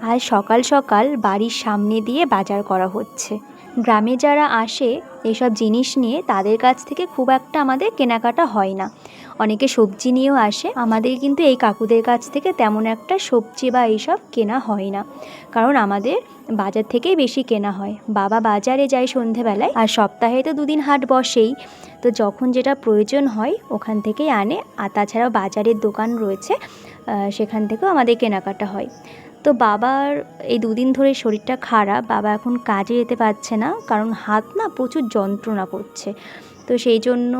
আজ সকাল সকাল বাড়ির সামনে দিয়ে বাজার করা হচ্ছে। গ্রামে যারা আসে এসব জিনিস নিয়ে তাদের কাছ থেকে খুব একটা আমাদের কেনাকাটা হয় না। অনেকে সবজি নিয়েও আসে, আমাদের কিন্তু এই কাকুদের কাছ থেকে তেমন একটা সবজি বা এইসব কেনা হয় না, কারণ আমাদের বাজার থেকেই বেশি কেনা হয়। বাবা বাজারে যায় সন্ধেবেলায়, আর সপ্তাহে তো 2 দিন হাট বসেই, তো যখন যেটা প্রয়োজন হয় ওখান থেকেই আনে। আর তাছাড়াও বাজারের দোকান রয়েছে, সেখান থেকেও আমাদের কেনাকাটা হয়। তো বাবার এই 2 দিন ধরে শরীরটা খারাপ, বাবা এখন কাজে যেতে পারছে না, কারণ হাত না প্রচুর যন্ত্রণা করছে। তো সেই জন্য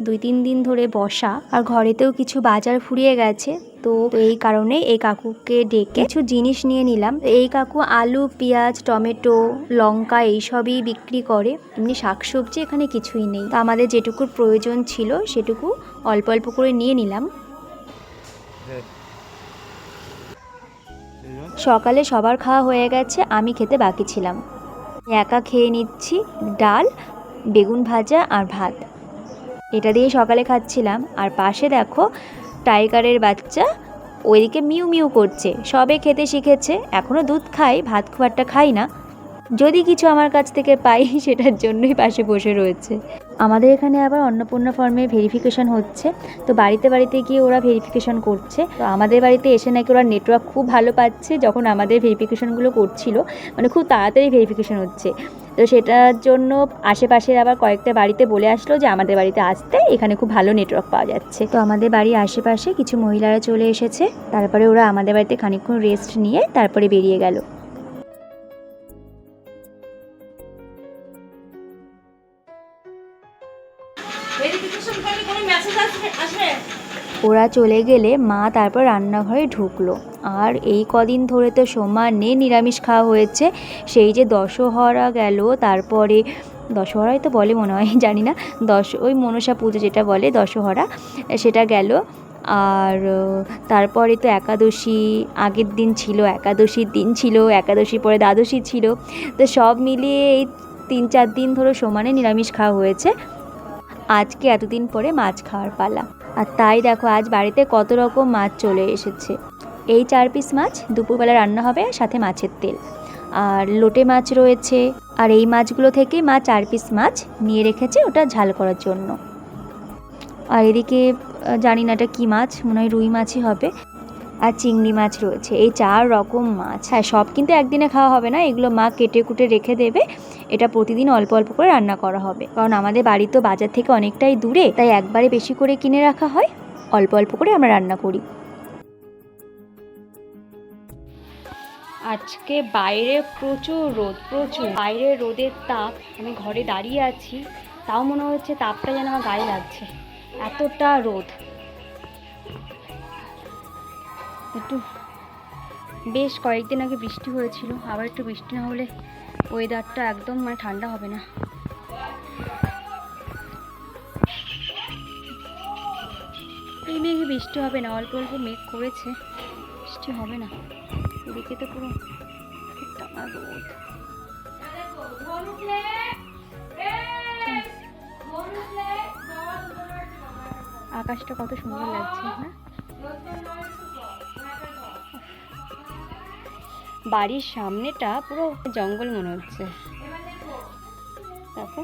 2-3 দিন ধরে বসা, আর ঘরেতেও কিছু বাজার ফুরিয়ে গেছে। তো এই কারণে এই কাকুকে ডেকে কিছু জিনিস নিয়ে নিলাম। এই কাকু আলু, পেঁয়াজ, টমেটো, লঙ্কা এইসবই বিক্রি করে, এমনি শাকসবজি এখানে কিছুই নেই। তো আমাদের যেটুকু প্রয়োজন ছিল সেটুকু অল্প অল্প করে নিয়ে নিলাম। সকালে সবার খাওয়া হয়ে গেছে, আমি খেতে বাকি ছিলাম। একা খেয়ে নিচ্ছি ডাল, বেগুন ভাজা আর ভাত, এটা দিয়ে সকালে খাচ্ছিলাম। আর পাশে দেখো টাইগারের বাচ্চা ওইদিকে মিউ মিউ করছে, সবে খেতে শিখেছে, এখনও দুধ খাই, ভাত খুব একটা খাই না, যদি কিছু আমার কাছ থেকে পাই সেটার জন্যই পাশে বসে রয়েছে। আমাদের এখানে আবার অন্নপূর্ণা ফর্মের ভেরিফিকেশান হচ্ছে, তো বাড়িতে বাড়িতে গিয়ে ওরা ভেরিফিকেশান করছে। তো আমাদের বাড়িতে এসে নাকি ওরা নেটওয়ার্ক খুব ভালো পাচ্ছে, যখন আমাদের ভেরিফিকেশানগুলো করছিল, মানে খুব তাড়াতাড়ি ভেরিফিকেশান হচ্ছে। তো সেটার জন্য আশেপাশের আবার কয়েকটা বাড়িতে বলে আসলো যে আমাদের বাড়িতে আসতে, এখানে খুব ভালো নেটওয়ার্ক পাওয়া যাচ্ছে। তো আমাদের বাড়ির আশেপাশে কিছু মহিলারা চলে এসেছে, তারপরে ওরা আমাদের বাড়িতে খানিকক্ষণ রেস্ট নিয়ে তারপরে বেরিয়ে গেল। ওরা চলে গেলে মা তারপর রান্নাঘরে ঢুকলো। আর এই কদিন ধরে তো সমানে নিরামিষ খাওয়া হয়েছে। সেই যে দশহরা গেল, তারপরে দশহরাই তো বলে মনে হয়, জানি না, ওই মনসা পুজো যেটা বলে দশহরা, সেটা গেল। আর তারপরে তো একাদশী আগের দিন ছিল, একাদশীর দিন ছিল, একাদশী পরে দ্বাদশী ছিল। তো সব মিলিয়ে এই 3-4 দিন ধরে সমানে নিরামিষ খাওয়া হয়েছে। আজকে এতদিন পরে মাছ খাওয়ার পালা। আর তাই দেখো আজ বাড়িতে কত রকম মাছ চলে এসেছে। এই 4 পিস মাছ দুপুরবেলা রান্না হবে, সাথে মাছের তেল। আর লোটে মাছ রয়েছে, আর এই মাছগুলো থেকে মা 4 পিস মাছ নিয়ে রেখেছে ওটা ঝাল করার জন্য। আর এদিকে জানি না এটা কী মাছ, মনে হয় রুই মাছই হবে। আর চিংড়ি মাছ রয়েছে, এই 4 রকম মাছ। হ্যাঁ, সব কিন্তু একদিনে খাওয়া হবে না, এগুলো মা কেটে কুটে রেখে দেবে। এটা প্রতিদিন অল্প অল্প করে রান্না করা হবে, কারণ আমাদের বাড়ি তো বাজার থেকে অনেকটাই দূরে, তাই একবারে বেশি করে কিনে রাখা হয়, অল্প অল্প করে আমরা রান্না করি। আজকে বাইরে প্রচুর রোদ, প্রচুর বাইরে রোদের তাপ। আমি ঘরে দাঁড়িয়ে আছি, তাও মনে হচ্ছে তাপটা যেন আমার গায়ে লাগছে, এতটা রোদ। একটু বেশ কয়েকদিন আগে বৃষ্টি হয়েছিল, আবার একটু বৃষ্টি না হলে ওয়েদারটা একদম মানে ঠান্ডা হবে না। এই মেঘে বৃষ্টি হবে না, অল্প অল্প মেঘ করেছে, বৃষ্টি হবে না। এদিকে তো পুরো টানা রোদ। আকাশটা কত সুন্দর লাগছে না? বাড়ির সামনেটা পুরো জঙ্গল মনে হচ্ছে। দেখো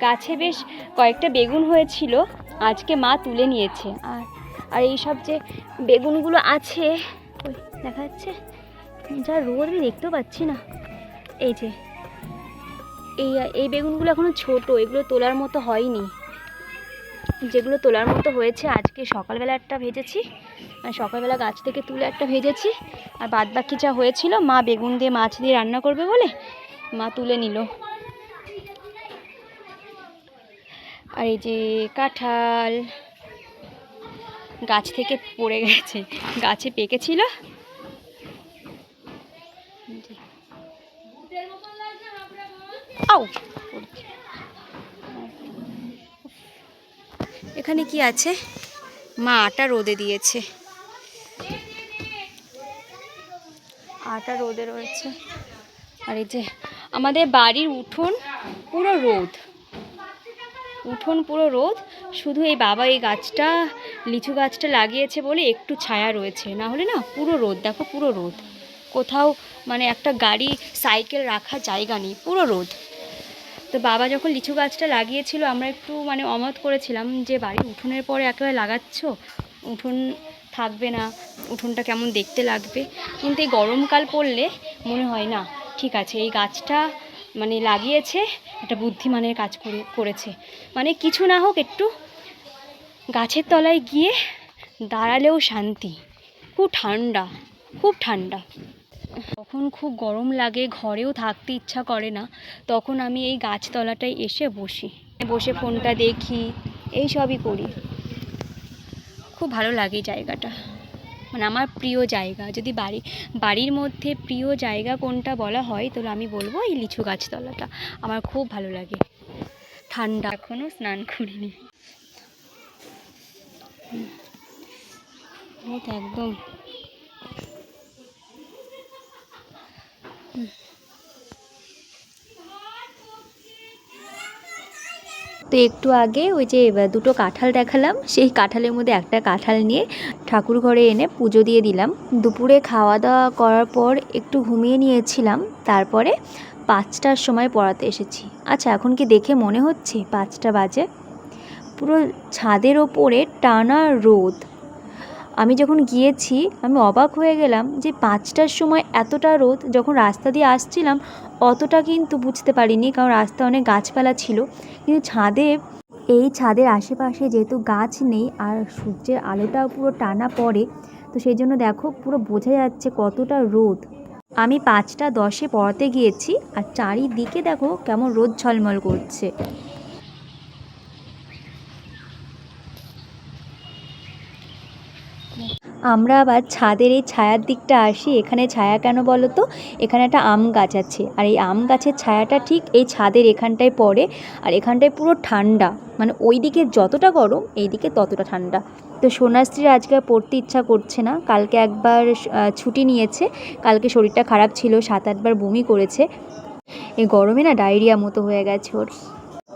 গাছে বেশ কয়েকটা বেগুন হয়েছিল, আজকে মা তুলে নিয়েছে। আর এই সব যে বেগুনগুলো আছে, ওই দেখা যাচ্ছে, যা রোদ আমি দেখতেও পাচ্ছি না। এই যে এই বেগুনগুলো এখনো ছোট, এগুলো তোলার মতো হয়নি। যেগুলো তোলার মতো হয়েছে আজকে সকালবেলা একটা ভেজেছি, মানে সকালবেলা গাছ থেকে তুলে একটা ভেজেছি। আর বাদ বাকি যা হয়েছিল মা বেগুন দিয়ে মাছ দিয়ে রান্না করবে বলে মা তুলে নিল। আর এই যে কাঁঠাল গাছ থেকে পড়ে গেছে, গাছে পেকেছিল। এখানে কি আছে? মা আটা রোদে দিয়েছে, আটা রোদে রয়েছে। আর এই যে আমাদের বাড়ির উঠোন পুরো রোদ, উঠোন পুরো রোদ। শুধু এই বাবা এই গাছটা লিচু গাছটা লাগিয়েছে বলে একটু ছায়া রয়েছে, না হলে না পুরো রোদ, দেখো পুরো রোদ, কোথাও মানে একটা গাড়ি সাইকেল রাখার জায়গা নেই, পুরো রোদ। তো বাবা যখন লিচু গাছটা লাগিয়েছিল আমরা একটু মানে অমত করেছিলাম যে বাড়ির উঠোনের পরে একেবারে লাগাচ্ছ, উঠোন থাকবে না, উঠোনটা কেমন দেখতে লাগবে। কিন্তু এই গরমকাল পড়লে মনে হয় না ঠিক আছে, এই গাছটা মানে লাগিয়েছে একটা বুদ্ধিমানের কাজ করেছে। মানে কিছু না হোক একটু গাছের তলায় গিয়ে দাঁড়ালেও শান্তি, খুব ঠান্ডা, খুব ঠান্ডা। তখন খুব গরম লাগে, ঘরেও থাকতে ইচ্ছা করে না, তখন আমি এই গাছতলাটায় এসে বসে ফোনটা দেখি, এই সবই করি। খুব ভালো লাগে এই জায়গাটা, মানে আমার প্রিয় জায়গা। যদি বাড়ির মধ্যে প্রিয় জায়গা কোনটা বলা হয় তাহলে আমি বলবো এই লিচু গাছতলাটা আমার খুব ভালো লাগে। ঠান্ডা, এখনও স্নান করিনি, একদম। তো একটু আগে ওই যে দুটো কাঁঠাল দেখালাম, সেই কাঁঠালের মধ্যে একটা কাঁঠাল নিয়ে ঠাকুর ঘরে এনে পুজো দিয়ে দিলাম। দুপুরে খাওয়া দাওয়া করার পর একটু ঘুমিয়ে নিয়েছিলাম, তারপরে 5টার সময় পড়াতে এসেছি। আচ্ছা, এখন কি দেখে মনে হচ্ছে 5টা বাজে? পুরো ছাদের ওপরে টানা রোদ। আমি যখন গিয়েছি আমি অবাক হয়ে গেলাম যে 5টার সময় এতটা রোদ। যখন রাস্তা দিয়ে আসছিলাম অতটা কিন্তু বুঝতে পারিনি, কারণ রাস্তায় অনেক গাছপালা ছিল, কিন্তু ছাদের আশেপাশে যেহেতু গাছ নেই আর সূর্যের আলোটাও পুরো টানা পড়ে, তো সেই জন্য দেখো পুরো বোঝা যাচ্ছে কতটা রোদ। আমি 5টা 10-এ পড়াতে গিয়েছি আর চারিদিকে দেখো কেমন রোদ ঝলমল করছে। আমরা আবার ছাদের এই ছায়ার দিকটা আসি। এখানে ছায়া কেন বলো তো? এখানে একটা আম গাছ আছে, আর এই আম গাছের ছায়াটা ঠিক এই ছাদের এখানটায় পড়ে, আর এখানটায় পুরো ঠান্ডা, মানে ওই দিকে যতটা গরম এই দিকে ততটা ঠান্ডা। তো সোনাশ্রীর আজকে পড়তে ইচ্ছা করছে না, কালকে একবার ছুটি নিয়েছে, কালকে শরীরটা খারাপ ছিল, 7-8বার বমি করেছে, এই গরমে না ডায়রিয়া মতো হয়ে গেছে ওর।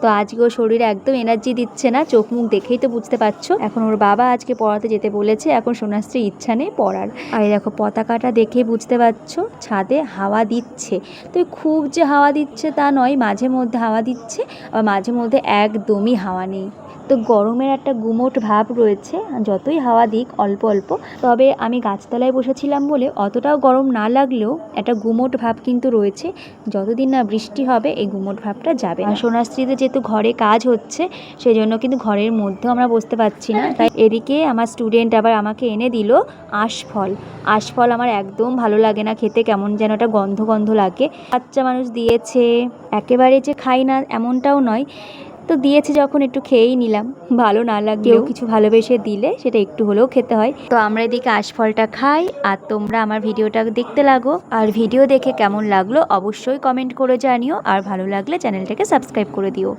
তো আজকে ওর শরীরে একদম এনার্জি দিচ্ছে না, চোখ মুখ দেখেই তো বুঝতে পারছো। এখন ওর বাবা আজকে পড়াতে যেতে বলেছে, এখন সোনাশ্রীর ইচ্ছা নেই পড়ার। আর দেখো পতাকাটা দেখেই বুঝতে পারছো ছাদে হাওয়া দিচ্ছে। তো খুব যে হাওয়া দিচ্ছে তা নয়, মাঝে মধ্যে হাওয়া দিচ্ছে, আর মাঝে মধ্যে একদমই হাওয়া নেই। তো গরমের একটা গুমোট ভাব রয়েছে, যতই হাওয়া দিক অল্প অল্প। তবে আমি গাছতলায় বসেছিলাম বলে অতটাও গরম না লাগলেও একটা গুমোট ভাব কিন্তু রয়েছে। যতদিন না বৃষ্টি হবে এই গুমোট ভাবটা যাবে। আর সোনাশ্রীতে যেহেতু ঘরে কাজ হচ্ছে সেই জন্য কিন্তু ঘরের মধ্যেও আমরা বসতে পারছি না। তাই এদিকে আমার স্টুডেন্ট আবার আমাকে এনে দিল আশফল। আশফল আমার একদম ভালো লাগে না খেতে, কেমন যেন একটা গন্ধ গন্ধ লাগে। বাচ্চা মানুষ দিয়েছে, একেবারে যে খাই না এমনটাও নয়, তো দিয়েছে যখন একটু খেয়েই নিলাম। ভালো না লাগলেও কিছু ভালোবেসে দিলে সেটা একটু হলেও খেতে হয়। তো আমরা এদিকে আশফলটা খাই আর তোমরা আমার ভিডিওটা দেখতে লাগো। আর ভিডিও দেখে কেমন লাগলো অবশ্যই কমেন্ট করে জানিও, আর ভালো লাগলে চ্যানেলটাকে সাবস্ক্রাইব করে দিও।